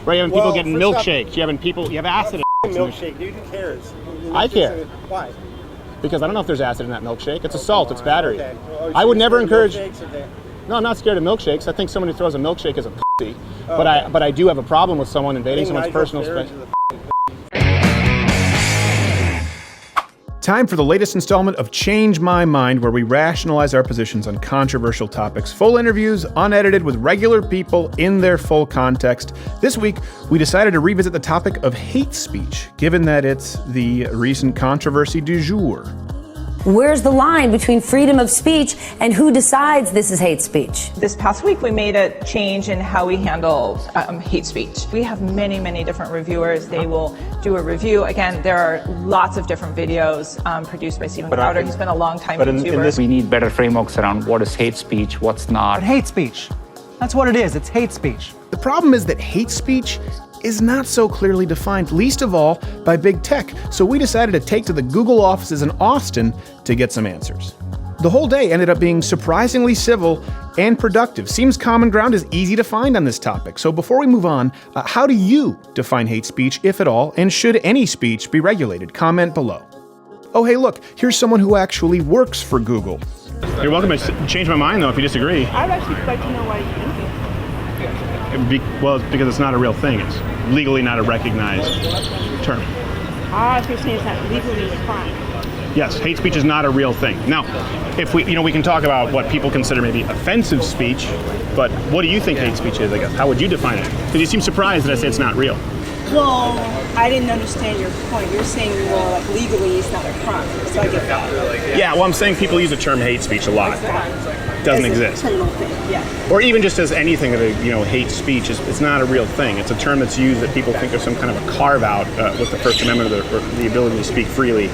Right? You have people getting milkshakes. You have acid. Milkshake, dude. Who cares? I care. Why? Because I don't know if there's acid in that milkshake. It's a salt. It's battery. Okay. Well, I would never encourage. Okay. No, I'm not scared of milkshakes. I think someone who throws a milkshake is a pussy. But I do have a problem with someone invading someone's personal space. Time for the latest installment of Change My Mind, where we rationalize our positions on controversial topics. Full interviews, unedited, with regular people in their full context. This week, we decided to revisit the topic of hate speech, given that it's the recent controversy du jour. Where's the line between freedom of speech and who decides this is hate speech? This past week, we made a change in how we handle hate speech. We have many, many different reviewers. They will do a review. Again, there are lots of different videos produced by Stephen Crowder. He's been a long time YouTuber. We need better frameworks around what is hate speech, what's not. But hate speech, that's what it is. It's hate speech. The problem is that hate speech is not so clearly defined, least of all by big tech. So we decided to take to the Google offices in Austin to get some answers. The whole day ended up being surprisingly civil and productive. Seems common ground is easy to find on this topic. So before we move on, how do you define hate speech, if at all, and should any speech be regulated? Comment below. Oh, hey, look, here's someone who actually works for Google. You're welcome to change my mind, though, if you disagree. I'd actually like to know why you think it. Well, it's because it's not a real thing. It's legally not a recognized term. If you're saying it's not legally a crime. Yes, hate speech is not a real thing. Now, if we can talk about what people consider maybe offensive speech, but what do you think hate speech is, I guess? How would you define it? Because you seem surprised that I say it's not real. Well, I didn't understand your point. You're saying, well, like legally it's not a crime, so I get that. Yeah, well, I'm saying people use the term hate speech a lot. It doesn't exist. Criminal thing, yeah. Or even just as anything that hate speech it's not a real thing. It's a term that's used that people think of some kind of a carve out with the First Amendment or the ability to speak freely.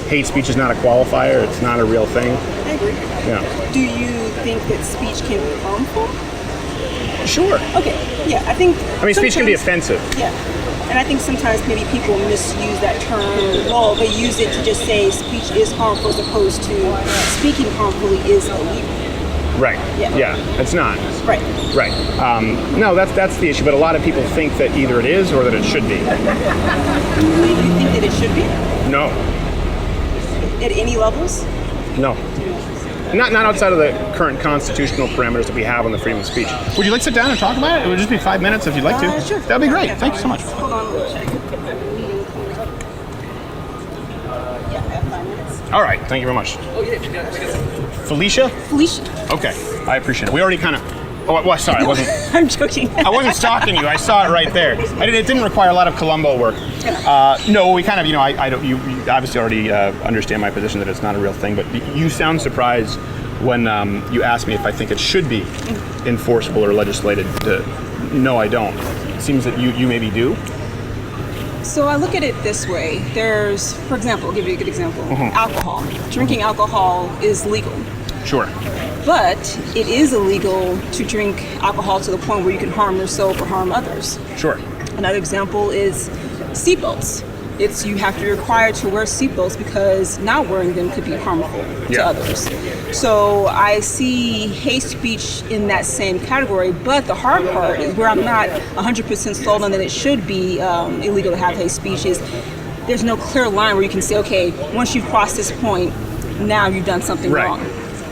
Hate speech is not a qualifier. It's not a real thing. I agree. Yeah. Do you think that speech can be harmful? Sure. Okay. Yeah, I think. Speech can be offensive. Yeah. And I think sometimes maybe people misuse that term. Well, they use it to just say speech is harmful as opposed to speaking harmfully is illegal. Right. Yeah. It's not. Right. Right. No, that's the issue. But a lot of people think that either it is or that it should be. Do you think that it should be? No. At any levels? No. Not outside of the current constitutional parameters that we have on the freedom of speech. Would you like to sit down and talk about it? It would just be 5 minutes if you'd like to. Sure. That'd be great. Thank you so much. Hold on, we'll check. Yeah, I have 5 minutes. All right. Thank you very much. Felicia? Felicia. Okay. I appreciate it. We already kind of... Oh, well, sorry. I wasn't... I'm joking. I wasn't stalking you. I saw it right there. It didn't require a lot of Columbo work. No, we kind of, you obviously already understand my position that it's not a real thing, but you sound surprised when you ask me if I think it should be enforceable or legislated. No, I don't. It seems that you maybe do. So I look at it this way. There's, for example, I'll give you a good example. Alcohol. Drinking alcohol is legal. Sure. But it is illegal to drink alcohol to the point where you can harm yourself or harm others. Sure. Another example is seatbelts. You have to be required to wear seatbelts because not wearing them could be harmful to others. So I see hate speech in that same category, but the hard part is where I'm not 100% sold on that it should be illegal to have hate speech is there's no clear line where you can say, okay, once you've crossed this point, now you've done something wrong.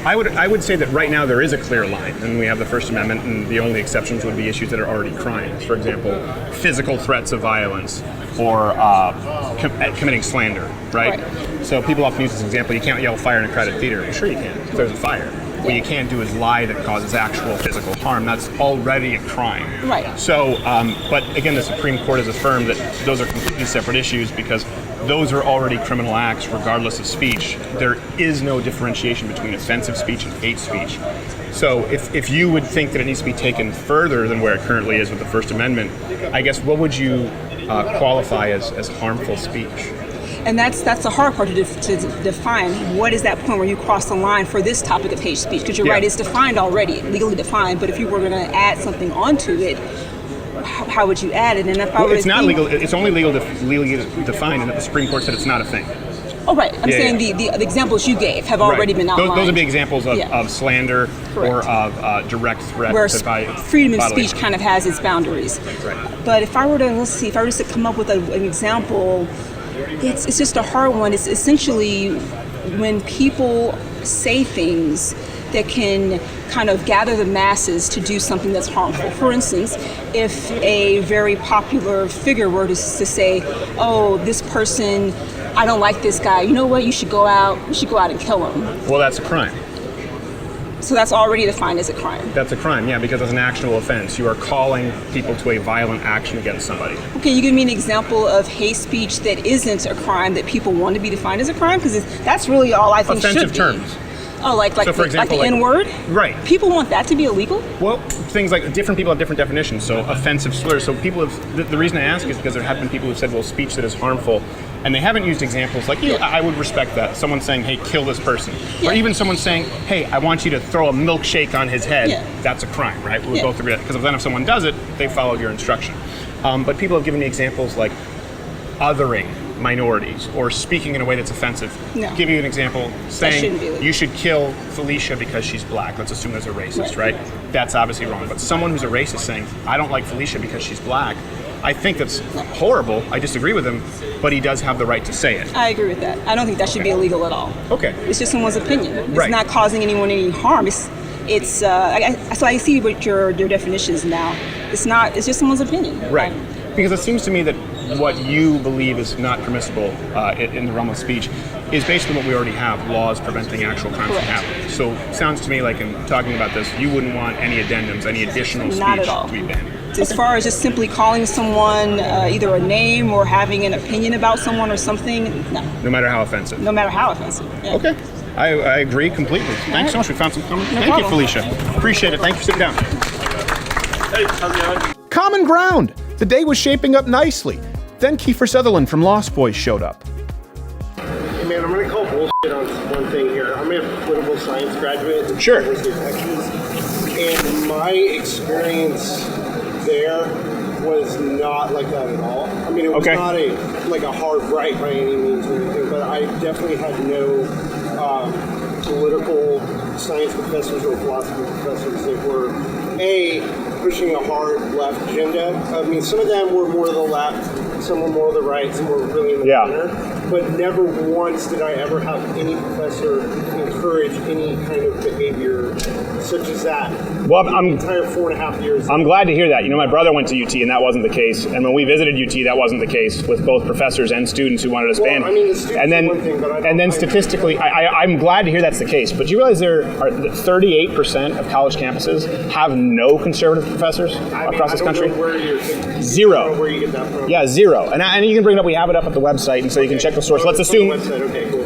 I would say that right now there is a clear line, and we have the First Amendment, and the only exceptions would be issues that are already crimes. For example, physical threats of violence or committing slander, right? So people often use this example, you can't yell fire in a crowded theater. Well, sure you can, if there's a fire. What you can't do is lie that causes actual physical harm. That's already a crime. Right. So, but again, the Supreme Court has affirmed that those are completely separate issues because those are already criminal acts regardless of speech. There is no differentiation between offensive speech and hate speech. So if you would think that it needs to be taken further than where it currently is with the First Amendment, I guess what would you qualify as harmful speech? And that's the hard part to define. What is that point where you cross the line for this topic of hate speech? Because you're right, it's defined already, legally defined. But if you were going to add something onto it, how would you add it? And if I it's not legal. It's only legally defined, and the Supreme Court said it's not a thing. Oh, right. I'm Yeah, saying yeah. the examples you gave have already been outlined. Those would be examples of, Yeah. of slander or Correct. of direct threat Where to freedom of bodily speech harm. kind of has its boundaries. Right. But if I were to come up with an example, it's just a hard one. It's essentially when people say things that can kind of gather the masses to do something that's harmful. For instance, if a very popular figure were to say, "Oh, this person, I don't like this guy. You know what? You should go out and kill him." Well, that's a crime. So that's already defined as a crime. That's a crime, yeah, because it's an actionable offense. You are calling people to a violent action against somebody. Okay, you give me an example of hate speech that isn't a crime that people want to be defined as a crime? Because that's really all I think should Offensive be. terms. Oh, like So, for example, the N-word? Right. People want that to be illegal? Well, things like different people have different definitions. So offensive slurs. So people have. The reason I ask is because there have been people who've said, "Well, speech that is harmful," and they haven't used examples like you. I would respect that. Someone saying, "Hey, kill this person," or even someone saying, "Hey, I want you to throw a milkshake on his head." Yeah. That's a crime, right? We Yeah. both agree that because then if someone does it, they followed your instruction. But people have given me examples like othering minorities or speaking in a way that's offensive. No. Give you an example, saying shouldn't be legal. you should kill Felicia because she's black. Let's assume there's a racist, right? That's obviously wrong. But someone who's a racist saying, I don't like Felicia because she's black, I think that's horrible. I disagree with him, but he does have the right to say it. I agree with that. I don't think that should be illegal at all. Okay. It's just someone's opinion. It's Right. not causing anyone any harm. So I see what your definition is now. It's just someone's opinion. Right. Because it seems to me that what you believe is not permissible in the realm of speech is basically what we already have, laws preventing actual crimes from Correct. happening. So it sounds to me like in talking about this, you wouldn't want any addendums, any additional speech Not at all. to be banned. As far as just simply calling someone either a name or having an opinion about someone or something, no. No matter how offensive. No matter how offensive. Yeah. Okay. I agree completely. Thanks so much. We found some common. Thank you, problem. Felicia. Appreciate it. Thank you for sitting down. Hey, how's it going? Common ground. The day was shaping up nicely. Then Kiefer Sutherland from Lost Boys showed up. Hey man, I'm gonna call bullshit on one thing here. I'm a political science graduate at Sure. the University of Texas, and my experience there was not like that at all. I mean, it was Okay. not a hard right by any means or anything, but I definitely had no political science professors or philosophy professors that were pushing a hard left agenda. I mean, some of them were more to the left, some were more to the right, some were really in the Yeah. center. But never once did I ever have any professor encourage any kind of behavior such as that. Well, The entire 4.5 years. I'm glad to hear that. You know, my brother went to UT and that wasn't the case. And when we visited UT, that wasn't the case with both professors and students who wanted to Well, banned. I mean, the students and then, are one thing, but I don't- and then statistically, I'm glad to hear that's the case. But do you realize there are 38% of college campuses have no conservative professors across this country? I don't know where you're Zero. I don't know where you get that from. Yeah, zero. And you can bring it up. We have it up at the website, and so you can check the source. Let's It's on the assume. website. Okay, cool.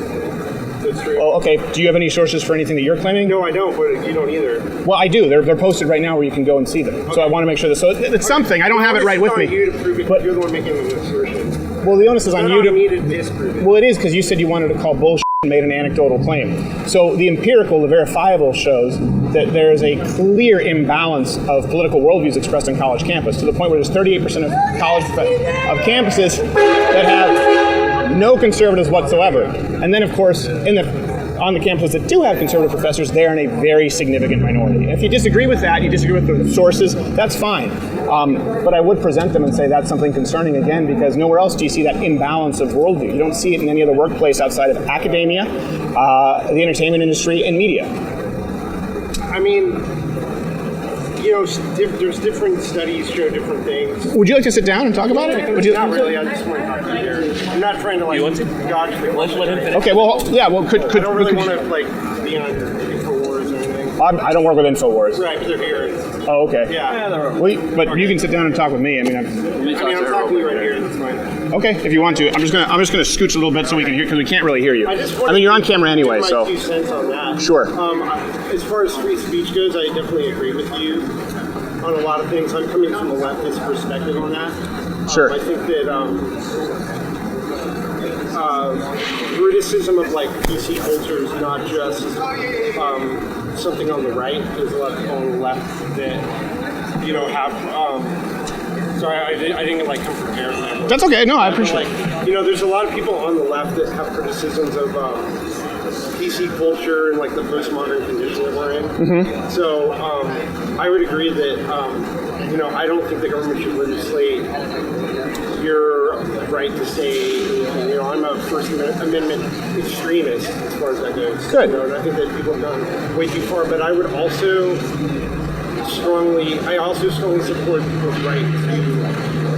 That's true. Oh, okay. Do you have any sources for anything that you're claiming? No, I don't, but you don't either. Well, I do. They're posted right now where you can go and see them. So I want to make sure that. So it's something. I don't have it right with It's me. on you to prove it. But You're the one making the assertion. well, the onus is on Not you to. me to disprove it. Well, it is because you said you wanted to call bullshit and made an anecdotal claim. So the empirical, the verifiable shows that there is a clear imbalance of political worldviews expressed on college campus to the point where there's 38% of of campuses that have no conservatives whatsoever. And then, of course, on the campuses that do have conservative professors, they're in a very significant minority. And if you disagree with that, you disagree with the sources, that's fine. But I would present them and say that's something concerning again, because nowhere else do you see that imbalance of worldview. You don't see it in any other workplace outside of academia, the entertainment industry, and media. I mean, you know, there's different studies show different things. Would you like to sit down and talk about it? Would you? Not really. I just want to talk to you here. I'm not trying to dodge the question. Okay. Well, yeah. Well, could I don't really could want you- to be on InfoWars or anything. I don't work with InfoWars. Right, they're here. Oh, okay. Yeah. Well, but you can sit down and talk with me. I mean, I'm talking to you right here. That's fine. okay, if you want to. I'm just gonna scooch a little bit so we can hear, because we can't really hear you. I just I wanted mean, you're on to camera anyway, give so. my 2 cents on that. Sure. As far as free speech goes, I definitely agree with you on a lot of things. I'm coming from a leftist perspective on that. Sure. I think that criticism of like PC culture is not just something on the right. There's a lot of people on the left that have Sorry, I didn't like come prepared. That's okay. No, I appreciate it. Like, there's a lot of people on the left that have criticisms of PC culture and like the postmodern condition that we're in. Mm-hmm. So I would agree that I don't think the government should legislate your right to say. I'm a First Amendment extremist as far as that goes. Good. And I think that people have gone way too far. But I would also strongly support people's right to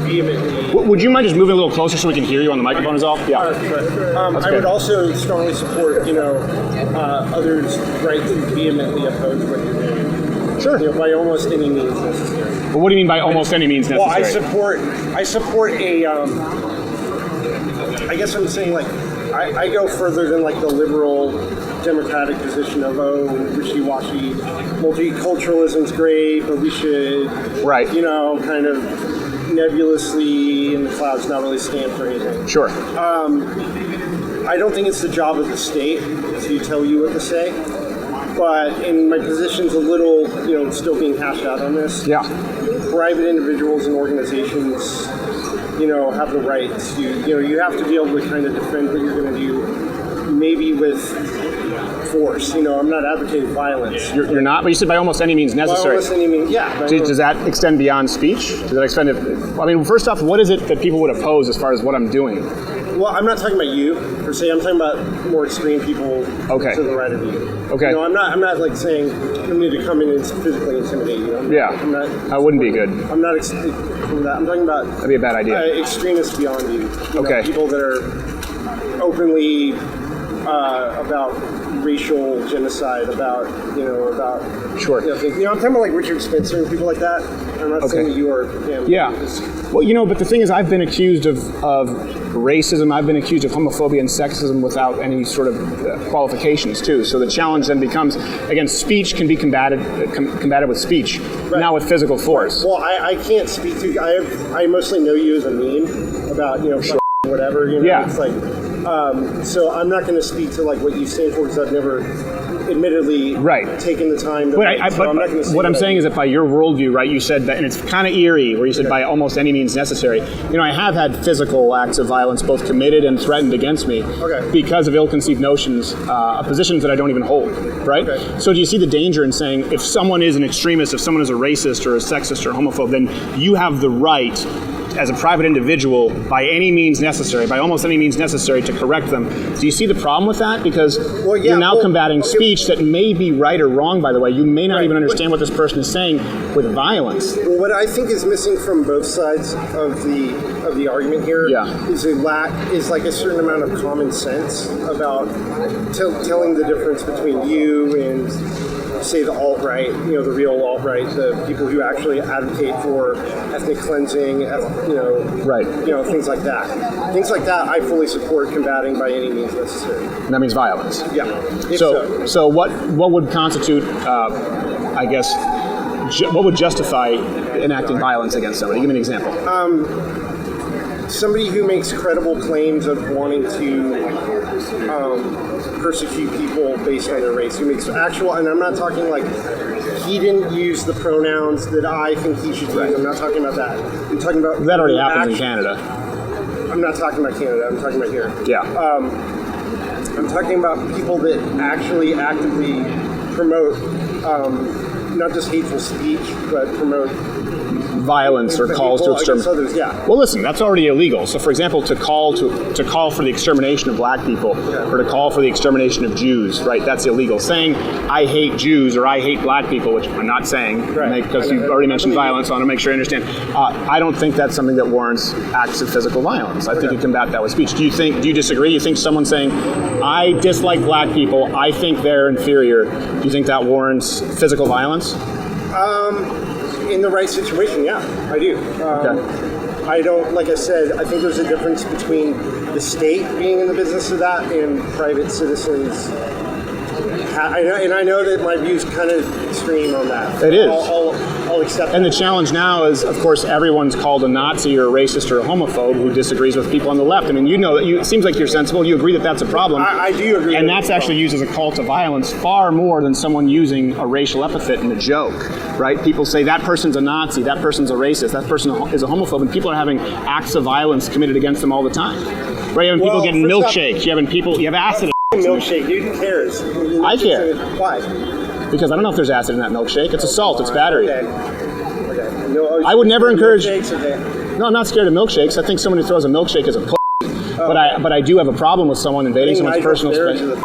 vehemently. Would you mind just moving a little closer so we can hear you on the microphone as well? Yeah. I would also strongly support, others' right to vehemently oppose what you're doing. Sure. By almost any means necessary. But what do you mean by almost any means necessary? Well, I support a. I guess I'm saying I go further than like the liberal democratic position of wishy-washy multiculturalism's great, but we should kind of nebulously in the clouds not really stand for anything. Sure. I don't think it's the job of the state to tell you what to say, but and my position's a little still being hashed out on this. Yeah. Private individuals and organizations have the right to, you have to be able to kind of defend what you're going to do, maybe with force. I'm not advocating violence. You're not, but you said by almost any means necessary. By almost any means, yeah. Does that extend beyond speech? Does that extend? First off, what is it that people would oppose as far as what I'm doing? Well, I'm not talking about you per se. I'm talking about more extreme people to the right of you. Okay. I'm not like saying you need to come in and physically intimidate you. I'm not. That wouldn't be good. I'm not. I'm talking about. That'd be a bad idea. Extremists beyond you. Okay. People that are openly about racial genocide, about Sure. I'm talking about like Richard Spencer and people like that. I'm not saying that you are him. Yeah. Well, but the thing is, I've been accused of racism. I've been accused of homophobia and sexism without any sort of qualifications too. So the challenge then becomes, again, speech can be combated with speech, now with physical force. Well, I can't speak to. I mostly know you as a meme about whatever. Yeah. It's like. So I'm not going to speak to like what you stand for because I've never, admittedly, taken the time. What I'm saying is that by your worldview, right? You said that, and it's kind of eerie, where you said by almost any means necessary. I have had physical acts of violence both committed and threatened against me because of ill-conceived notions, positions that I don't even hold, right? Okay. So do you see the danger in saying if someone is an extremist, if someone is a racist or a sexist or a homophobe, then you have the right as a private individual, by any means necessary, by almost any means necessary, to correct them. Do you see the problem with that? Because you're now combating speech that may be right or wrong, by the way. You may not even understand what this person is saying with violence. Well, what I think is missing from both sides of the argument here is like a certain amount of common sense about telling the difference between you and say the alt-right, the real alt-right, the people who actually advocate for ethnic cleansing, things like that. Things like that I fully support combating by any means necessary. And that means violence. Yeah. So what would constitute, what would justify enacting violence against somebody? Give me an example. Somebody who makes credible claims of wanting to persecute people based on their race, who makes actual, and I'm not talking like he didn't use the pronouns that I think he should use. I'm not talking about that. I'm talking about that already happens in Canada. I'm not talking about Canada. I'm talking about here. Yeah. I'm talking about people that actually actively promote not just hateful speech, but promote violence or calls to exterminate. Well, listen, that's already illegal. So, for example, to call for the extermination of black people or to call for the extermination of Jews, right? That's illegal. Saying I hate Jews or I hate black people, which I'm not saying, because you've already mentioned violence, so I want to make sure I understand. I don't think that's something that warrants acts of physical violence. I think you combat that with speech. Do you disagree? You think someone saying I dislike black people, I think they're inferior, do you think that warrants physical violence? In the right situation, yeah, I do. I don't, like I said, I think there's a difference between the state being in the business of that and private citizens. And I know that my view's kind of extreme on that. It is. I'll accept And that. the challenge now is, of course, everyone's called a Nazi or a racist or a homophobe who disagrees with people on the left. I mean, you know that it seems like you're sensible. You agree that that's a problem. I do agree. And that that's it's a actually used as a call to violence far more than someone using a racial epithet in a joke, right? People say that person's a Nazi, that person's a racist, that person is a homophobe, and people are having acts of violence committed against them all the time. Right? You have people getting milkshakes. You have acid. milkshake, dude. Who cares? I care. Why? Because I don't know if there's acid in that milkshake. It's a salt. It's battery. Okay. No, I would never encourage. milkshakes, okay. No, I'm not scared of milkshakes. I think someone who throws a milkshake is a pussy. But I do have a problem with someone invading someone's personal space.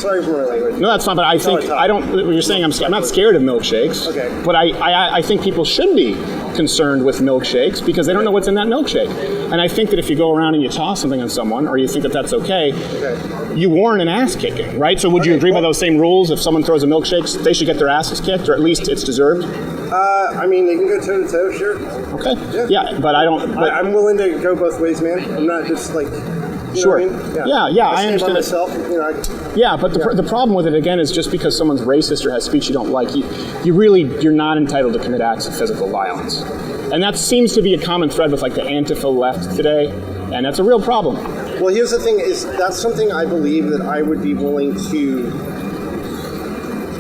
Sorry for my language. No, that's fine. But I think I don't. You're saying I'm not scared of milkshakes. Okay. But I think people should be concerned with milkshakes because they don't know what's in that milkshake. And I think that if you go around and you toss something on someone, or you think that that's okay, you warrant an ass kicking, right? So would you agree by those same rules? If someone throws a milkshake, they should get their asses kicked, or at least it's deserved. I mean, they can go toe to toe, sure. Okay. Yeah, but I don't. But I'm willing to go both ways, man. I'm not just like. You Sure. know what I mean? Yeah, I I stand by understand. myself. You know, Yeah, but the problem with it again is just because someone's racist or has speech you don't like, you're not entitled to commit acts of physical violence, and that seems to be a common thread with like the Antifa left today, and that's a real problem. Well, here's the thing: is that's something I believe that I would be willing to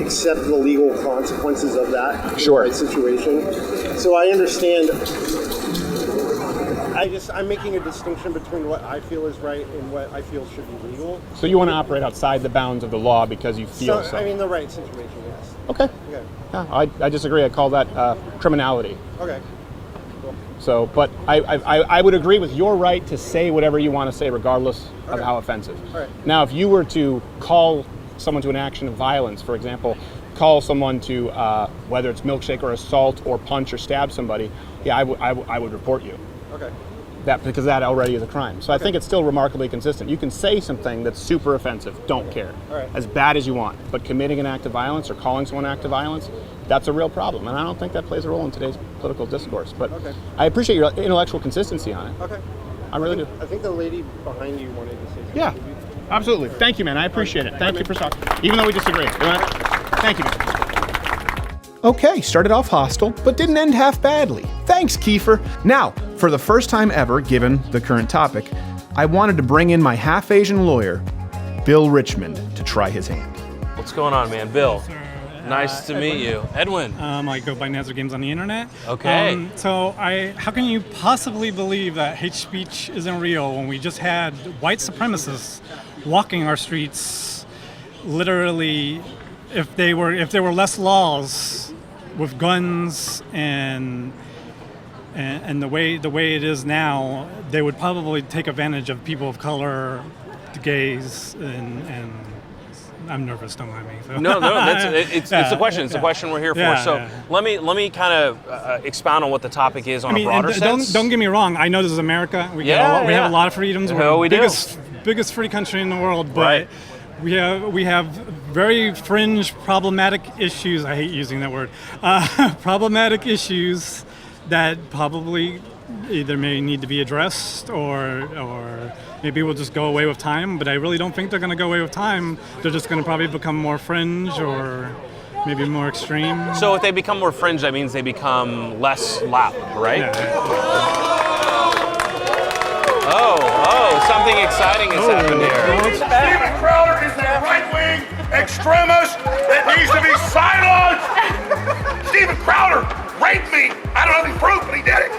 accept the legal consequences of that Sure. situation. So I understand. I'm making a distinction between what I feel is right and what I feel should be legal. So you want to operate outside the bounds of the law because you feel so. I mean, the right situation, yes. Okay. Okay. Yeah, I disagree. I call that criminality. Okay. So, but I would agree with your right to say whatever you want to say, regardless of how offensive. All right. Now, if you were to call someone to an action of violence, for example, call someone to whether it's milkshake or assault or punch or stab somebody, yeah, I would report you. Okay. Because that already is a crime. So I think it's still remarkably consistent. You can say something that's super offensive, don't care, as bad as you want, but committing an act of violence or calling someone an act of violence, that's a real problem. And I don't think that plays a role in today's political discourse. But I appreciate your intellectual consistency on it. Okay. I really do. I think the lady behind you wanted to say something. Yeah, absolutely. Thank you, man. I appreciate it. Thank you for talking. Even though we disagree. Thank you, man. Okay, started off hostile, but didn't end half badly. Thanks, Kiefer. Now, for the first time ever, given the current topic, I wanted to bring in my half-Asian lawyer, Bill Richmond, to try his hand. What's going on, man? Bill, nice to meet you. Edwin. I go by Nazar Games on the internet. Okay. How can you possibly believe that hate speech isn't real when we just had white supremacists walking our streets, literally, if there were less laws with guns and the way it is now, they would probably take advantage of people of color, the gays, and I'm nervous. Don't mind me. So. No, it's the question. It's the question we're here for. So let me kind of expound on what the topic is on a broader sense. Don't get me wrong. I know this is America. We have a lot of freedoms. We're the biggest free country in the world, but we have very fringe problematic issues. I hate using that word. Problematic issues that probably either may need to be addressed or maybe we'll just go away with time, but I really don't think they're going to go away with time. They're just going to probably become more fringe or maybe more extreme. So if they become more fringe, that means they become less loud, right? Yeah. Oh, something exciting has happened here. Steven Crowder is a right-wing extremist that needs to be silenced. Steven Crowder raped me. I don't have any proof, but he did it.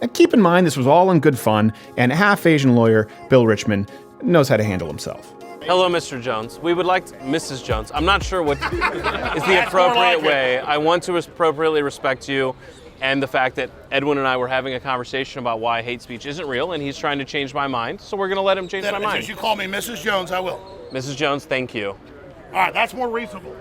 Now, keep in mind, this was all in good fun, and half-Asian lawyer Bill Richmond knows how to handle himself. Hello, Mr. Jones. We would like Mrs. Jones. I'm not sure what is the appropriate way. I want to appropriately respect you and the fact that Edwin and I were having a conversation about why hate speech isn't real, and he's trying to change my mind, so we're going to let him change my mind. Since you call me Mrs. Jones, I will. Mrs. Jones, thank you. All right, that's more reasonable.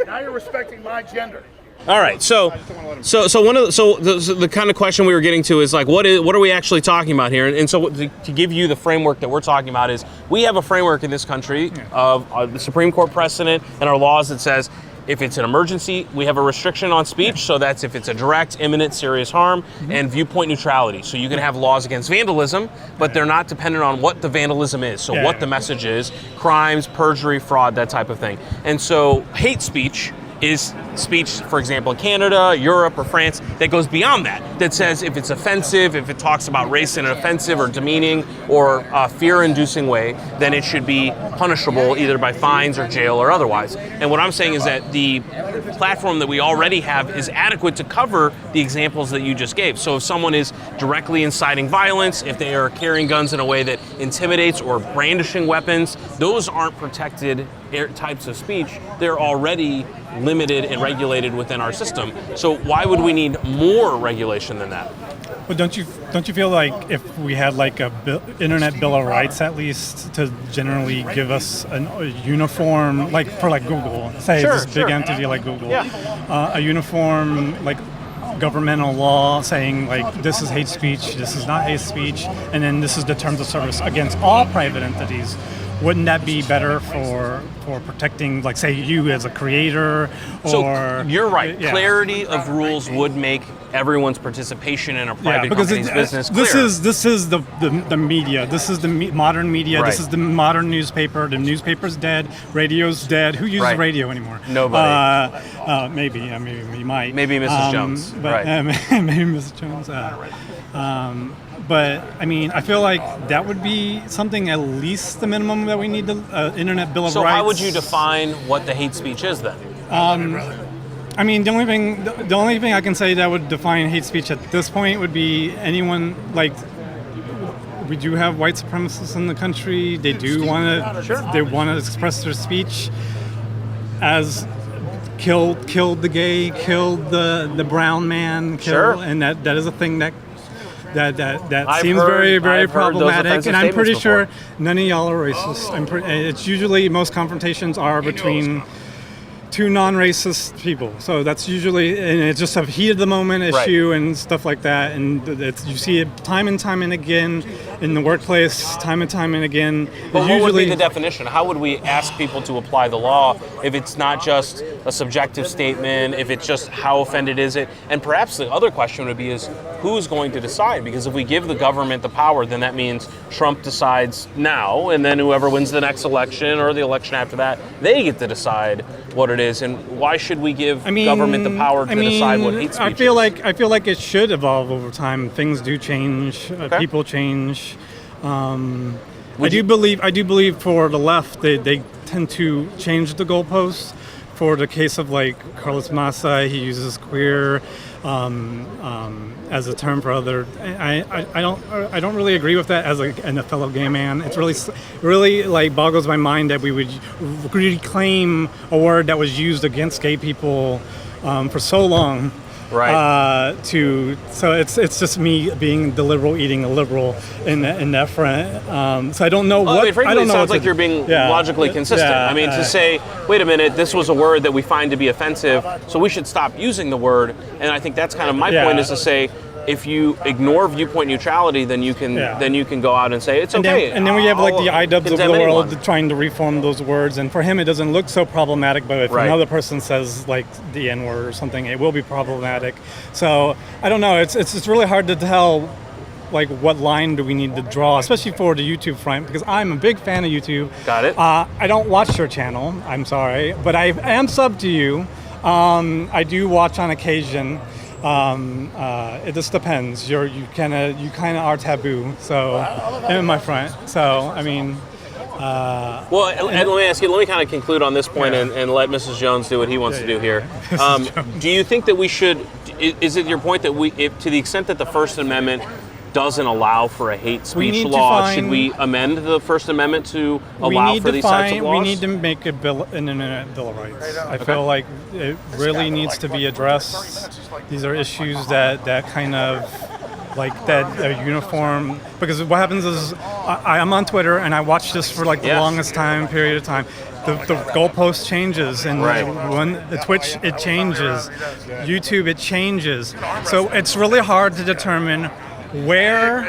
Now you're respecting my gender. All right, so the kind of question we were getting to is like, what are we actually talking about here? And so to give you the framework that we're talking about is we have a framework in this country of the Supreme Court precedent and our laws that says if it's an emergency, we have a restriction on speech, so that's if it's a direct, imminent, serious harm, and viewpoint neutrality. So you can have laws against vandalism, but they're not dependent on what the vandalism is, so what the message is, crimes, perjury, fraud, that type of thing. And so hate speech is speech, for example, in Canada, Europe, or France, that goes beyond that says if it's offensive, if it talks about race in an offensive or demeaning or fear-inducing way, then it should be punishable either by fines or jail or otherwise. And what I'm saying is that the platform that we already have is adequate to cover the examples that you just gave. So if someone is directly inciting violence, if they are carrying guns in a way that intimidates or brandishing weapons, those aren't protected types of speech. They're already limited and regulated within our system. So why would we need more regulation than that? But don't you feel like if we had like internet bill of rights at least to generally give us a uniform, like for like Google, say this big entity like Google, a uniform like governmental law saying like this is hate speech, this is not hate speech, and then this is the terms of service against all private entities. Wouldn't that be better for protecting, like, say, you as a creator? Or so you're right. Yeah. Clarity of rules would make everyone's participation in a private company's business clear. This is the media. This is the modern media. Right. This is the modern newspaper. The newspaper's dead. Radio's dead. Who uses radio anymore? Nobody. Maybe. I mean, you might. Maybe Mrs. Jones. But, maybe Mrs. Jones. But I mean, I feel like that would be something at least the minimum that we need the Internet Bill of Rights. So how would you define what the hate speech is then? I mean, the only thing I can say that would define hate speech at this point would be anyone like. We do have white supremacists in the country. They do want to express their speech as killed the gay, killed the brown man, and that is a thing that seems very, very problematic, and I'm pretty sure none of y'all are racist. It's usually most confrontations are between two non-racist people, so that's usually, and it's just a heat of the moment issue and stuff like that, and you see it time and time and again in the workplace, time and again. But what would be the definition? How would we ask people to apply the law if it's not just a subjective statement, if it's just how offended is it? And perhaps the other question would be is who's going to decide? Because if we give the government the power, then that means Trump decides now, and then whoever wins the next election or the election after that, they get to decide what it is. And why should we give government the power to decide what hate speech I feel like it should evolve over time. Things do change. People change. I do believe for the left, they tend to change the goalposts. For the case of like Carlos Massa, he uses queer as a term for other. I don't really agree with that as a fellow gay man. It's really like boggles my mind that we would reclaim a word that was used against gay people for so long. Right. So it's just me being the liberal eating a liberal in that front. So I don't know I don't know. It sounds like you're being logically consistent. I mean, to say, wait a minute, this was a word that we find to be offensive, so we should stop using the word. And I think that's kind of my point, is to say, if you ignore viewpoint neutrality, then you can go out and say it's okay. And then we have like the iDubbbz of the world trying to reform those words, and for him it doesn't look so problematic. But if another person says like the N-word or something, it will be problematic. So I don't know. It's really hard to tell like what line do we need to draw, especially for the YouTube front, because I'm a big fan of YouTube. Got it. I don't watch your channel. I'm sorry, but I am subbed to you. I do watch on occasion. It just depends. You kind of are taboo. So in my front. So I mean. Well, and let me ask you. Let me kind of conclude on this point and let Mrs. Jones do what he wants to do here. Do you think that we should? Is it your point that to the extent that the First Amendment doesn't allow for a hate speech law, should we amend the First Amendment to allow for these types of laws? We need to make an Internet Bill of Rights. I feel like it really needs to be addressed. These are issues that kind of like that are uniform, because what happens is I'm on Twitter and I watch this for like the longest period of time. The goalpost changes, and when the Twitch it changes, YouTube it changes. So it's really hard to determine where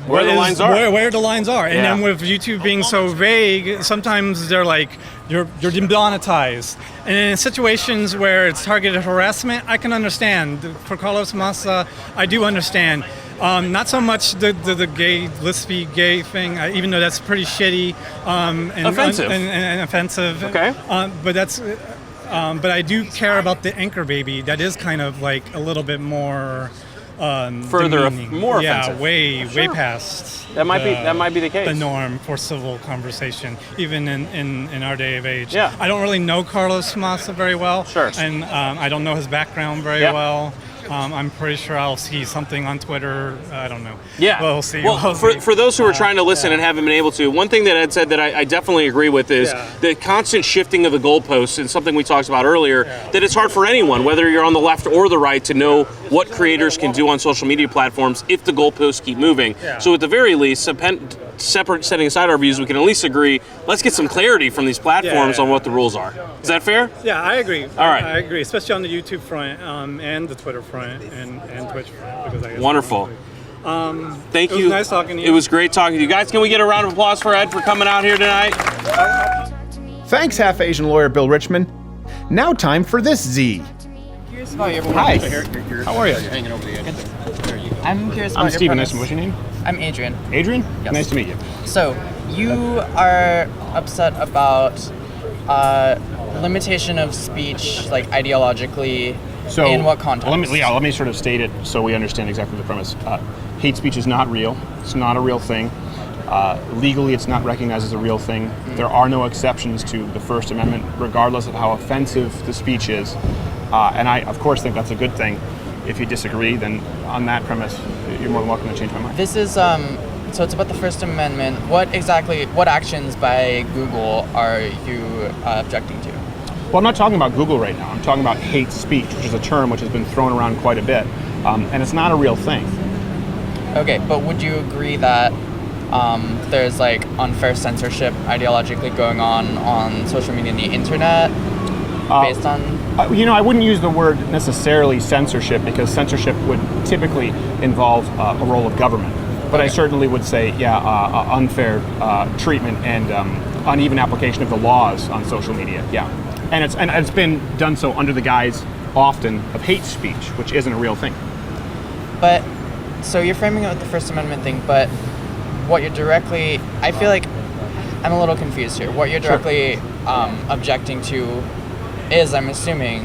the lines are. Where the lines are. And then with YouTube being so vague, sometimes they're like, you're demonetized. And in situations where it's targeted harassment, I can understand. For Carlos Massa, I do understand. Not so much the gay, lispy gay thing, even though that's pretty shitty and offensive. And offensive. Okay. But that's. But I do care about the anchor baby. That is kind of like a little bit more. Further, more offensive. Yeah, way past. That might be the case. The norm for civil conversation, even in our day of age. Yeah. I don't really know Carlos Massa very well. Sure. And I don't know his background very well. I'm pretty sure I'll see something on Twitter. I don't know. Yeah. We'll see. Well, for those who are trying to listen and haven't been able to, one thing that Ed said that I definitely agree with is the constant shifting of the goalposts, and something we talked about earlier, that it's hard for anyone, whether you're on the left or the right, to know what creators can do on social media platforms if the goalposts keep moving. So at the very least, setting aside our views, we can at least agree, let's get some clarity from these platforms on what the rules are. Is that fair? Yeah, I agree. All right. I agree, especially on the YouTube front and the Twitter front and Twitch front. Because I guess wonderful. Thank you. It was nice talking to you. It was great talking to you guys. Can we get a round of applause for Ed for coming out here tonight? Thanks, half-Asian lawyer Bill Richmond. Now time for this Z. Hi. How are you? I'm curious about I'm your Steven. premise. What's your name? I'm Adrian. Adrian? Yes. Nice to meet you. So, you are upset about limitation of speech, like ideologically, in what context? Let me sort of state it so we understand exactly the premise. Hate speech is not real. It's not a real thing. Legally, it's not recognized as a real thing. There are no exceptions to the First Amendment, regardless of how offensive the speech is. And I, of course, think that's a good thing. If you disagree, then on that premise, you're more than welcome to change my mind. This is, so it's about the First Amendment. What actions by Google are you objecting to? Well, I'm not talking about Google right now. I'm talking about hate speech, which is a term which has been thrown around quite a bit. And it's not a real thing. Okay, but would you agree that there's like unfair censorship ideologically going on social media and the internet based on... I wouldn't use the word necessarily censorship, because censorship would typically involve a role of government. But I certainly would say, unfair treatment and uneven application of the laws on social media, And it's been done so under the guise, often, of hate speech, which isn't a real thing. But, so you're framing it with the First Amendment thing, but what you're directly... I feel like I'm a little confused here. What you're directly objecting to is, I'm assuming,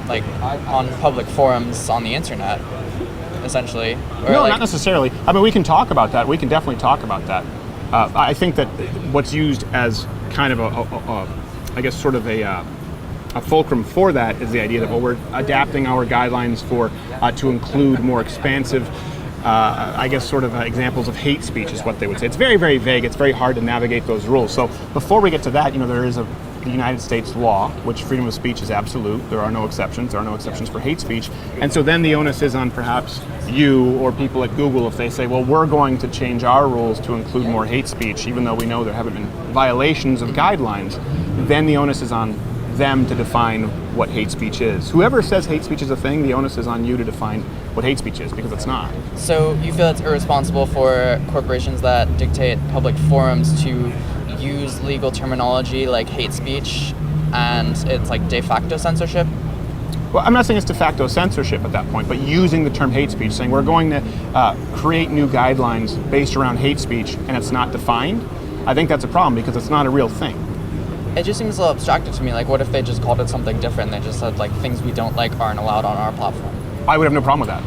on public forums on the internet, essentially. No, not necessarily. I mean, we can talk about that. We can definitely talk about that. I think that what's used as kind of a fulcrum for that is the idea that we're adapting our guidelines to include more expansive, examples of hate speech is what they would say. It's very, very vague. It's very hard to navigate those rules. So before we get to that, there is the United States law, which freedom of speech is absolute. There are no exceptions. There are no exceptions for hate speech. And so then the onus is on perhaps you or people at Google if they say, well, we're going to change our rules to include more hate speech, even though we know there haven't been violations of guidelines, then the onus is on them to define what hate speech is. Whoever says hate speech is a thing, the onus is on you to define what hate speech is, because it's not. So you feel it's irresponsible for corporations that dictate public forums to use legal terminology like hate speech, and it's like de facto censorship? Well, I'm not saying it's de facto censorship at that point, but using the term hate speech, saying we're going to create new guidelines based around hate speech and it's not defined, I think that's a problem because it's not a real thing. It just seems a little abstracted to me. Like, what if they just called it something different? They just said, like, things we don't like aren't allowed on our platform. I would have no problem with that.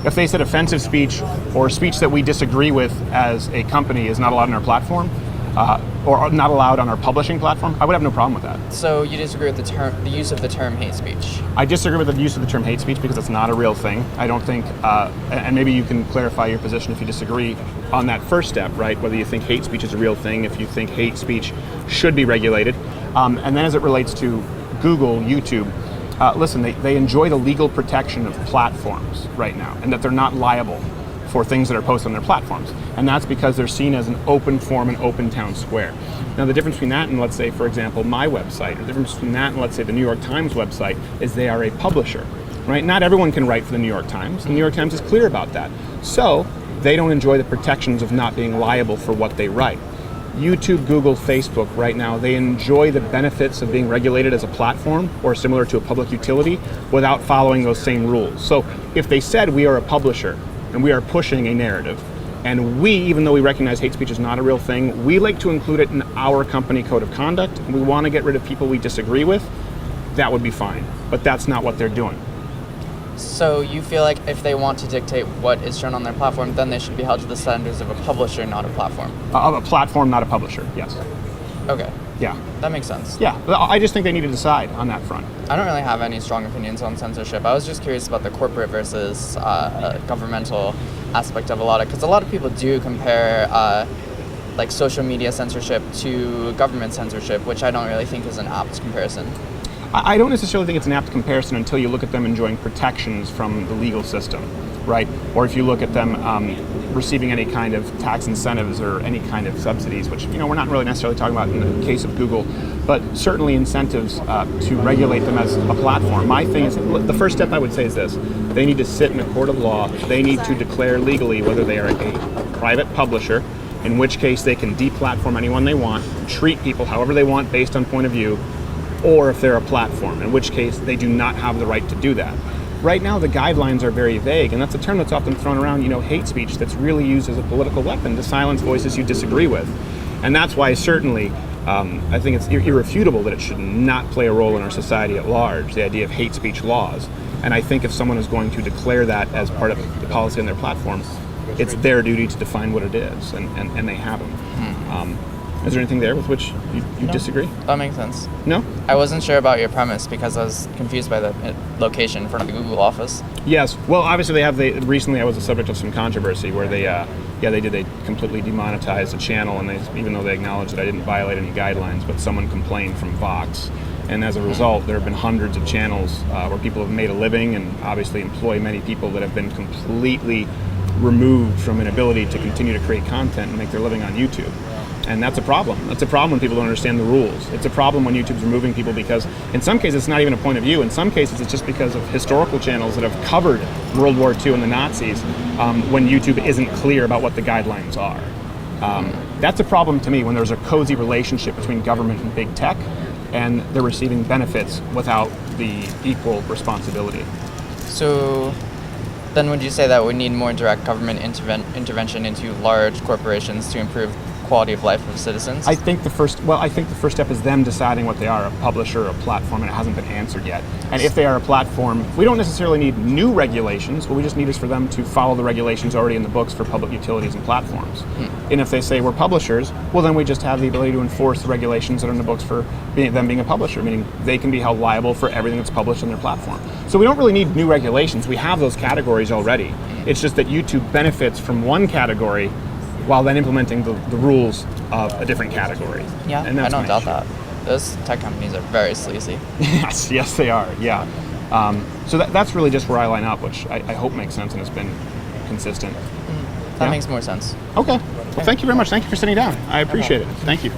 If they said offensive speech or speech that we disagree with as a company is not allowed on our platform, or not allowed on our publishing platform, I would have no problem with that. So you disagree with the use of the term hate speech? I disagree with the use of the term hate speech because it's not a real thing. I don't think, and maybe you can clarify your position if you disagree on that first step, right? Whether you think hate speech is a real thing, if you think hate speech should be regulated. And then as it relates to Google, YouTube, listen, they enjoy the legal protection of platforms right now, and that they're not liable for things that are posted on their platforms. And that's because they're seen as an open forum and open town square. Now the difference between that and, let's say, for example, my website, or the difference between that and, let's say, the New York Times website is they are a publisher, right? Not everyone can write for the New York Times. The New York Times is clear about that. So they don't enjoy the protections of not being liable for what they write. YouTube, Google, Facebook right now, they enjoy the benefits of being regulated as a platform or similar to a public utility without following those same rules. So if they said we are a publisher and we are pushing a narrative. And we, even though we recognize hate speech is not a real thing, we like to include it in our company code of conduct. And we want to get rid of people we disagree with. That would be fine, but that's not what they're doing. So you feel like if they want to dictate what is shown on their platform, then they should be held to the standards of a publisher, not a platform? Of a platform, not a publisher, yes. Okay. Yeah. That makes sense. Yeah, I just think they need to decide on that front. I don't really have any strong opinions on censorship. I was just curious about the corporate versus governmental aspect of because a lot of people do compare like social media censorship to government censorship, which I don't really think is an apt comparison. I don't necessarily think it's an apt comparison until you look at them enjoying protections from the legal system, right? Or if you look at them receiving any kind of tax incentives or any kind of subsidies, which we're not really necessarily talking about in the case of Google, but certainly incentives to regulate them as a platform. My thing is, the first step I would say is this: they need to sit in a court of law. They need to declare legally whether they are a private publisher, in which case they can deplatform anyone they want, treat people however they want based on point of view, or if they're a platform, in which case they do not have the right to do that. Right now, the guidelines are very vague, and that's a term that's often thrown around, hate speech that's really used as a political weapon to silence voices you disagree with. And that's why certainly I think it's irrefutable that it should not play a role in our society at large, the idea of hate speech laws. And I think if someone is going to declare that as part of the policy on their platform, it's their duty to define what it is, and they haven't. Is there anything there with which you disagree? That makes sense. No? I wasn't sure about your premise because I was confused by the location in front of the Google office. Yes. Well, obviously recently I was the subject of some controversy where they completely demonetized the channel, and even though they acknowledged that I didn't violate any guidelines, but someone complained from Vox. And as a result, there have been hundreds of channels where people have made a living and obviously employ many people that have been completely removed from an ability to continue to create content and make their living on YouTube. And that's a problem. That's a problem when people don't understand the rules. It's a problem when YouTube's removing people because in some cases it's not even a point of view. In some cases it's just because of historical channels that have covered World War II and the Nazis when YouTube isn't clear about what the guidelines are. That's a problem to me when there's a cozy relationship between government and big tech and they're receiving benefits without the equal responsibility. So then would you say that we need more direct government intervention into large corporations to improve quality of life of citizens? I think the first step is them deciding what they are, a publisher or a platform, and it hasn't been answered yet. And if they are a platform, we don't necessarily need new regulations. What we just need is for them to follow the regulations already in the books for public utilities and platforms. And if they say we're publishers, well then we just have the ability to enforce the regulations that are in the books for them being a publisher, meaning they can be held liable for everything that's published on their platform. So we don't really need new regulations. We have those categories already. It's just that YouTube benefits from one category while then implementing the rules of a different category. Yeah, I don't doubt that. Those tech companies are very sleazy. Yes, they are, yeah. So that's really just where I line up, which I hope makes sense and has been consistent. That makes more sense. Okay. Well, thank you very much. Thank you for sitting down. I appreciate it. Thank you.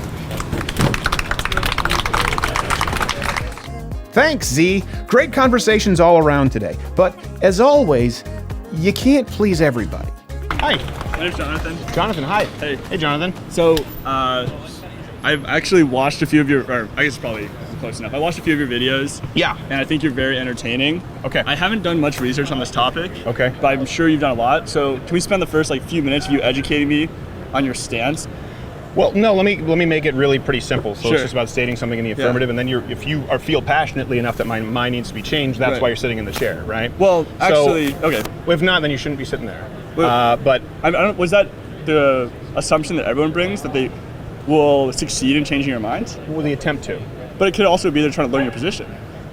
Thanks, Z. Great conversations all around today. But as always, you can't please everybody. Hi. My name's Jonathan. Jonathan, hi. Hey. Hey, Jonathan. So, I've actually watched a few of your, or I guess probably close enough. I watched a few of your videos. Yeah. And I think you're very entertaining. Okay. I haven't done much research on this topic. Okay. But I'm sure you've done a lot. So, can we spend the first few minutes of you educating me on your stance? Well, no, let me make it really pretty simple. So Sure. It's just about stating something in the affirmative, and then if you feel passionately enough that my mind needs to be changed, that's Right. why you're sitting in the chair, right? Well, actually, okay. If not, then you shouldn't be sitting there. Well, But I don't, was that the assumption that everyone brings, that they will succeed in changing your mind? Well, the attempt to. But it could also be they're trying to learn your position.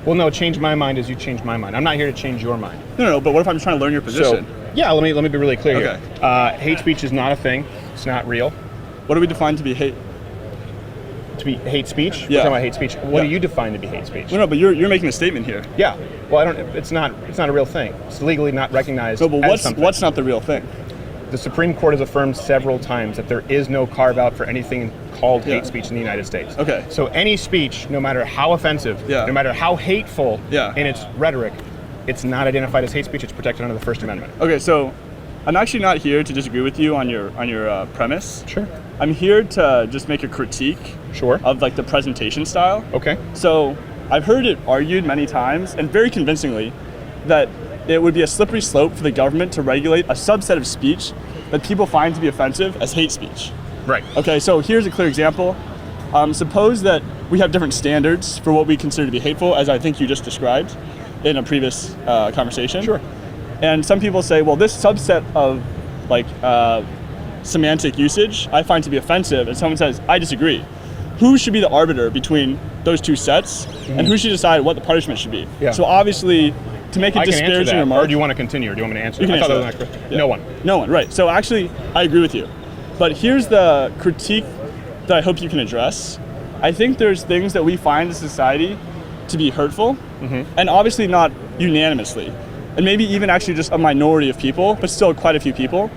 Well, no, change my mind as you change my mind. I'm not here to change your mind. No, but what if I'm trying to learn your position? So, yeah, let me be really clear Okay. here. Hate speech is not a thing. It's not real. What do we define to be hate? To be hate speech? Yeah. We're talking about hate speech. What Yeah. do you define to be hate speech? No, but you're making a statement here. Yeah. Well, it's not a real thing. It's legally not recognized. So, but as something. what's not the real thing? The Supreme Court has affirmed several times that there is no carve-out for anything called hate speech in the United States. Okay. So any speech, no matter how offensive, no matter how hateful in its rhetoric, it's not identified as hate speech. It's protected under the First Amendment. Okay, so I'm actually not here to disagree with you on your premise. Sure. I'm here to just make a critique. Sure. Of the presentation style. Okay. So I've heard it argued many times and very convincingly that it would be a slippery slope for the government to regulate a subset of speech that people find to be offensive as hate speech. Right. Okay, so here's a clear example. Suppose that we have different standards for what we consider to be hateful, as I think you just described in a previous conversation. Sure. And some people say, well, this subset of like semantic usage I find to be offensive, and someone says, I disagree. Who should be the arbiter between those two sets, and who should decide what the punishment should be? Yeah. So obviously, to make a disparaging remark... Or do you want to continue, or do you want me to answer You can I thought answer that was that. next. Yeah. No one. No one, right. So actually, I agree with you. But here's the critique that I hope you can address. I think there's things that we find in society to be hurtful, and obviously not unanimously, and maybe even actually just a minority of people, but still quite a few people.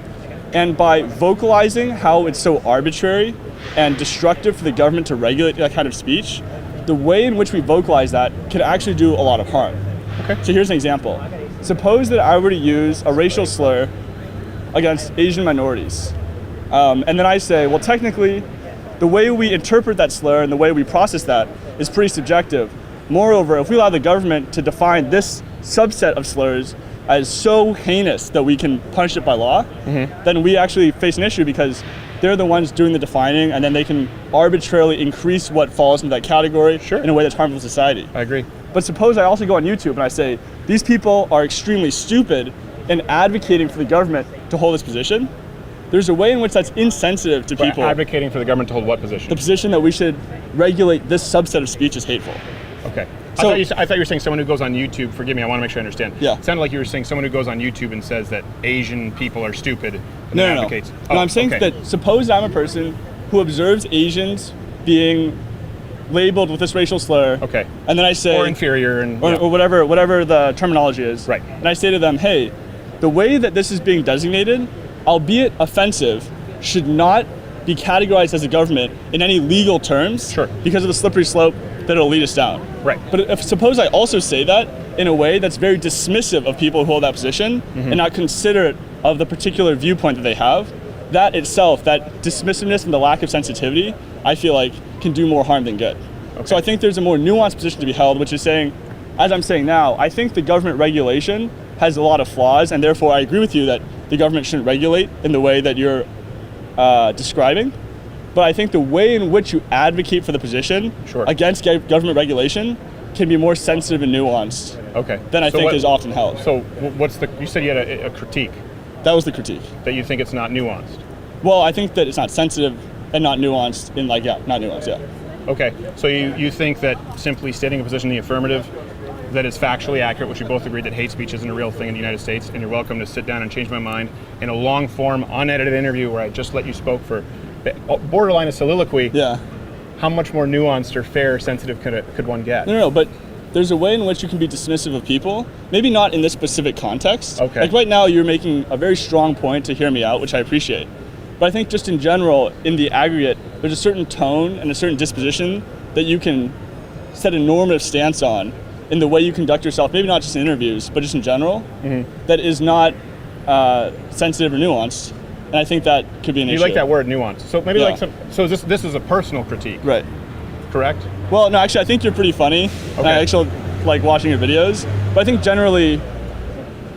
And by vocalizing how it's so arbitrary and destructive for the government to regulate that kind of speech, the way in which we vocalize that can actually do a lot of harm. Okay. So here's an example. Suppose that I were to use a racial slur against Asian minorities. And then I say, well, technically, the way we interpret that slur and the way we process that is pretty subjective. Moreover, if we allow the government to define this subset of slurs as so heinous that we can punish it by law, then we actually face an issue because they're the ones doing the defining, and then they can arbitrarily increase what falls into that category in a way that's harmful to society. I agree. But suppose I also go on YouTube and I say, these people are extremely stupid in advocating for the government to hold this position. There's a way in which that's insensitive to people. Advocating for the government to hold what position? The position that we should regulate this subset of speech as hateful. Okay. So, I thought you were saying someone who goes on YouTube, forgive me, I want to make sure I understand. Yeah. It sounded like you were saying someone who goes on YouTube and says that Asian people are stupid. And No. advocates. No, I'm saying that suppose I'm a person who observes Asians being labeled with this racial slur. Okay. And then I say... Or inferior and... Or whatever the terminology is. Right. And I say to them, hey, the way that this is being designated, albeit offensive, should not be categorized as a government in any legal terms because of the slippery slope that it'll lead us down. Right. But if suppose I also say that in a way that's very dismissive of people who hold that position and not considerate of the particular viewpoint that they have, that itself, that dismissiveness and the lack of sensitivity, I feel like can do more harm than good. Okay. So I think there's a more nuanced position to be held, which is saying, as I'm saying now, I think the government regulation has a lot of flaws, and therefore I agree with you that the government shouldn't regulate in the way that you're describing. But I think the way in which you advocate for the position against government regulation can be more sensitive and nuanced than I think is often held. So what's you said you had a critique. That was the critique. That you think it's not nuanced. Well, I think that it's not sensitive and not nuanced not nuanced, yeah. Okay, so you think that simply stating a position in the affirmative that is factually accurate, which we both agree that hate speech isn't a real thing in the United States, and you're welcome to sit down and change my mind in a long-form, unedited interview where I just let you spoke for borderline a soliloquy. Yeah. How much more nuanced or fair, sensitive could one get? No, but there's a way in which you can be dismissive of people, maybe not in this specific context. Okay. Like right now, you're making a very strong point to hear me out, which I appreciate. But I think just in general, in the aggregate, there's a certain tone and a certain disposition that you can set a normative stance on in the way you conduct yourself, maybe not just in interviews, but just in general, that is not sensitive or nuanced. And I think that could be an issue. You like that word, nuance. So maybe so this is a personal critique. Right. Correct? Well, no, actually, I think you're pretty funny. And I actually like watching your videos. But I think generally,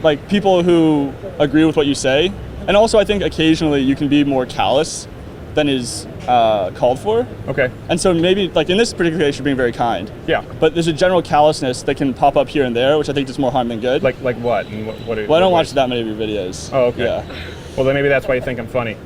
like, people who agree with what you say, and also I think occasionally you can be more callous than is called for. Okay. And so maybe, like in this particular case, you're being very kind. Yeah. But there's a general callousness that can pop up here and there, which I think does more harm than good. Like what? And what well, I don't watch that many of your videos. Oh, okay. Yeah. Well, then maybe that's why you think I'm funny.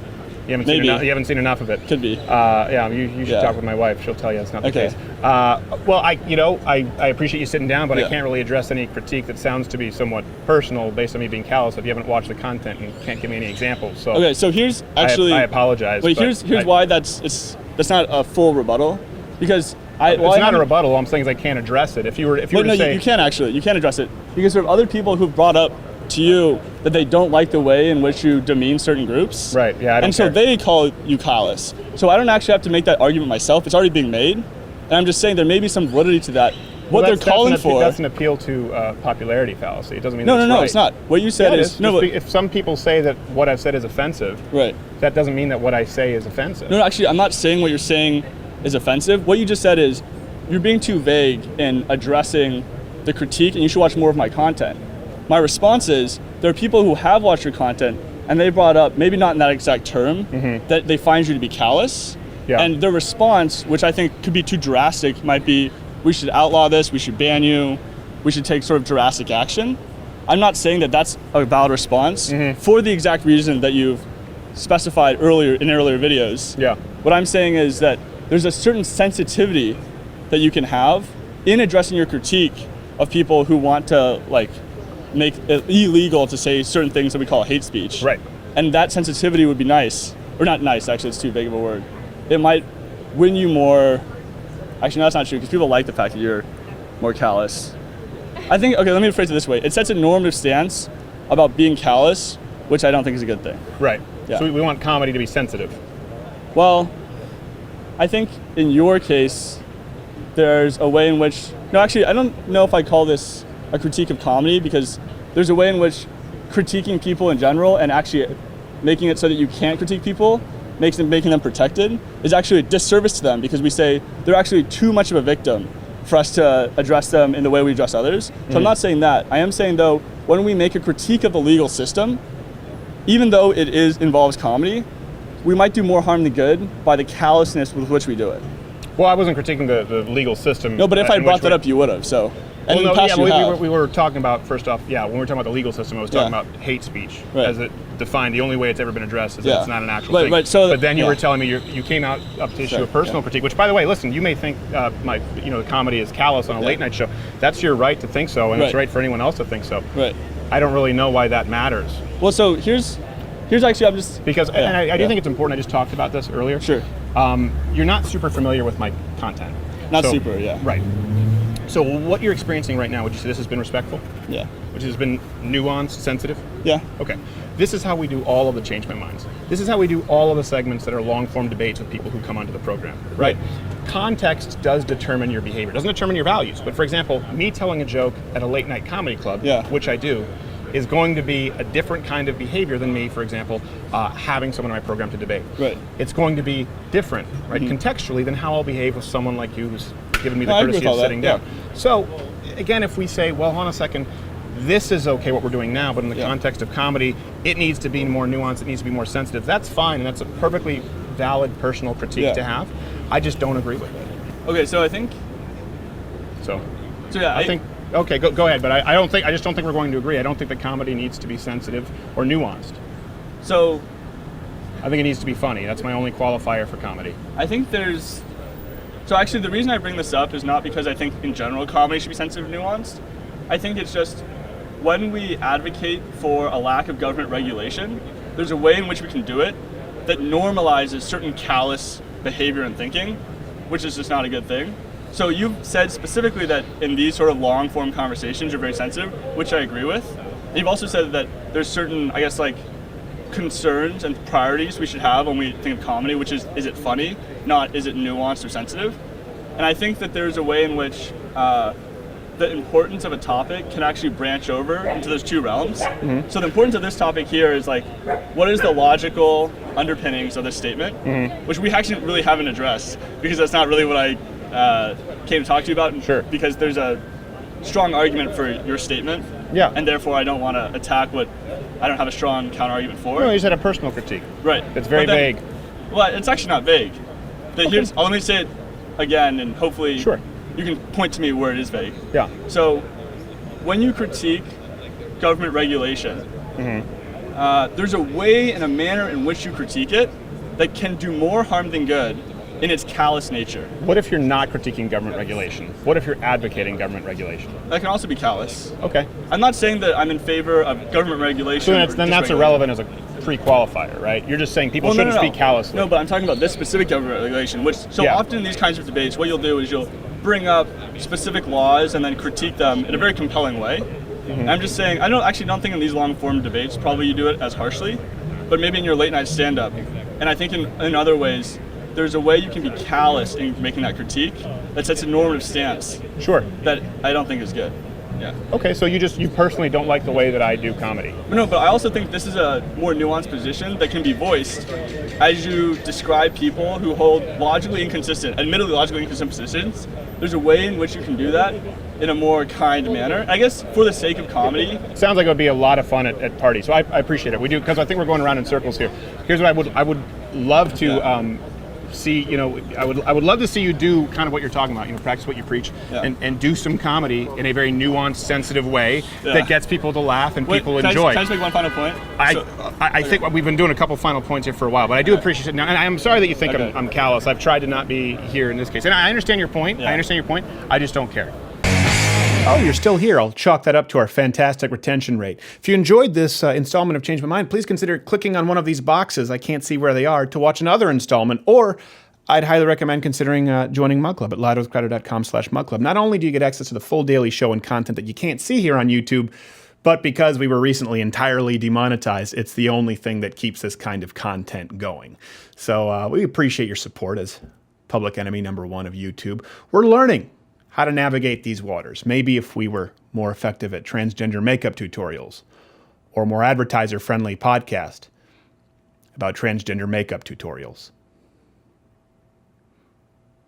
You haven't seen enough of it. Could be. Yeah, you should talk with my wife. She'll tell you it's not the case. Well, I appreciate you sitting down, but I can't really address any critique that sounds to be somewhat personal based on me being callous if you haven't watched the content and can't give me any examples. So okay, so here's actually I apologize. Wait, here's why that's not a full rebuttal, because it's not a rebuttal. All I'm saying is I can't address it. If you were to say you can actually. You can address it because there are other people who've brought up to you that they don't like the way in which you demean certain groups. Right, yeah, I don't And so care. they call you callous. So I don't actually have to make that argument myself. It's already being made. And I'm just saying there may be some validity to that. What they're calling for... That's an appeal to popularity fallacy. It doesn't mean No, right. it's not. What you said is... No, if some people say that what I've said is offensive, right, that doesn't mean that what I say is offensive. No, actually, I'm not saying what you're saying is offensive. What you just said is you're being too vague in addressing the critique, and you should watch more of my content. my response is there are people who have watched your content and they brought up, maybe not in that exact term, that they find you to be callous. Yeah. And their response, which I think could be too drastic, might be, we should outlaw this, we should ban you, we should take sort of drastic action. I'm not saying that that's a valid response for the exact reason that you've specified earlier in earlier videos. Yeah. What I'm saying is that there's a certain sensitivity that you can have in addressing your critique of people who want to like make it illegal to say certain things that we call hate speech. Right. And that sensitivity would be nice, or not nice, actually, it's too big of a word. It might win you more. Actually, no, that's not true, because people like the fact that you're more callous. I think, okay, let me rephrase it this way. It sets a normative stance about being callous, which I don't think is a good thing. Right. Yeah. So we want comedy to be sensitive. Well, I think in your case, there's a way in which, no, actually, I don't know if I call this a critique of comedy, because there's a way in which critiquing people in general and actually making it so that you can't critique people, making them protected, is actually a disservice to them, because we say they're actually too much of a victim for us to address them in the way we address others. So I'm not saying that. I am saying, though, when we make a critique of the legal system, even though it involves comedy, we might do more harm than good by the callousness with which we do it. Well, I wasn't critiquing the legal system. No, but if I brought that up, you would have. So, and in the past we were talking about, first off, when we were talking about the legal system, I was talking about hate speech as it defined. The only way it's ever been addressed is that it's not an actual thing. Right, so, but then you were telling me you came out up to issue a personal critique, which, by the way, listen, you may think the comedy is callous on a late night show. That's your right to think so, and it's right for anyone else to think so. Right. I don't really know why that matters. Well, so here's actually, I'm just because and I do think it's important. I just talked about this earlier. Sure. You're not super familiar with my content. Not super, yeah. Right. So what you're experiencing right now, would you say this has been respectful? Yeah. Which has been nuanced, sensitive? Yeah. Okay. This is how we do all of the Change My Minds. This is how we do all of the segments that are long-form debates with people who come onto the program, right? Context does determine your behavior. It doesn't determine your values. But for example, me telling a joke at a late night comedy club, which I do, is going to be a different kind of behavior than me, for example, having someone in my program to debate. Right. It's going to be different, right, contextually, than how I'll behave with someone like you who's given me the courtesy of sitting down. So, again, if we say, well, hold on a second, this is okay what we're doing now, but in the context of comedy, it needs to be more nuanced, it needs to be more sensitive. That's fine, and that's a perfectly valid personal critique to have. I just don't agree with it. Okay, so I think... So yeah, I think... Okay, go ahead, but I just don't think we're going to agree. I don't think that comedy needs to be sensitive or nuanced. So... I think it needs to be funny. That's my only qualifier for comedy. I think there's... So actually, the reason I bring this up is not because I think in general comedy should be sensitive and nuanced. I think it's just when we advocate for a lack of government regulation, there's a way in which we can do it that normalizes certain callous behavior and thinking, which is just not a good thing. So you've said specifically that in these sort of long-form conversations you're very sensitive, which I agree with. You've also said that there's certain, I guess, like, concerns and priorities we should have when we think of comedy, which is it funny, not is it nuanced or sensitive? And I think that there's a way in which the importance of a topic can actually branch over into those two realms. So the importance of this topic here is like, what is the logical underpinnings of this statement, which we actually really haven't addressed, because that's not really what I came to talk to you about. Because there's a strong argument for your statement, and therefore I don't want to attack what I don't have a strong counter argument for. No, you just had a personal critique. Right. It's very vague. Well, it's actually not vague. Let me say it again, and hopefully you can point to me where it is vague. Yeah. So, when you critique government regulation, there's a way and a manner in which you critique it that can do more harm than good in its callous nature. What if you're not critiquing government regulation? What if you're advocating government regulation? That can also be callous. Okay. I'm not saying that I'm in favor of government regulation. So then that's irrelevant as a pre-qualifier, right? You're just saying people shouldn't speak callously. No, but I'm talking about this specific government regulation, which often in these kinds of debates, what you'll do is you'll bring up specific laws and then critique them in a very compelling way. And I'm just saying, I don't think in these long-form debates, probably you do it as harshly, but maybe in your late-night stand-up. And I think in other ways, there's a way you can be callous in making that critique that sets a normative stance. That I don't think is good. Yeah. Okay, so you personally don't like the way that I do comedy. No, but I also think this is a more nuanced position that can be voiced as you describe people who hold admittedly logically inconsistent positions. There's a way in which you can do that in a more kind manner. I guess for the sake of comedy. Sounds like it would be a lot of fun at parties. So I appreciate it. We do, because I think we're going around in circles here. Here's what I would love to see. I would love to see you do kind of what you're talking about. Practice what you preach, and do some comedy in a very nuanced, sensitive way that gets people to laugh and people enjoy. Can I just make one final point? I think we've been doing a couple final points here for a while, but I do appreciate it now. And I'm sorry that you think I'm callous. I've tried to not be here in this case, and I understand your point. I understand your point. I just don't care. Oh, you're still here. I'll chalk that up to our fantastic retention rate. If you enjoyed this installment of Change My Mind, please consider clicking on one of these boxes, I can't see where they are, to watch another installment, or I'd highly recommend considering joining Mug Club at louderwithcrowder.com/Mug Club. Not only do you get access to the full daily show and content that you can't see here on YouTube, but because we were recently entirely demonetized, it's the only thing that keeps this kind of content going. So we appreciate your support as public enemy number one of YouTube. We're learning how to navigate these waters. Maybe if we were more effective at transgender makeup tutorials, or more advertiser-friendly podcast about transgender makeup tutorials.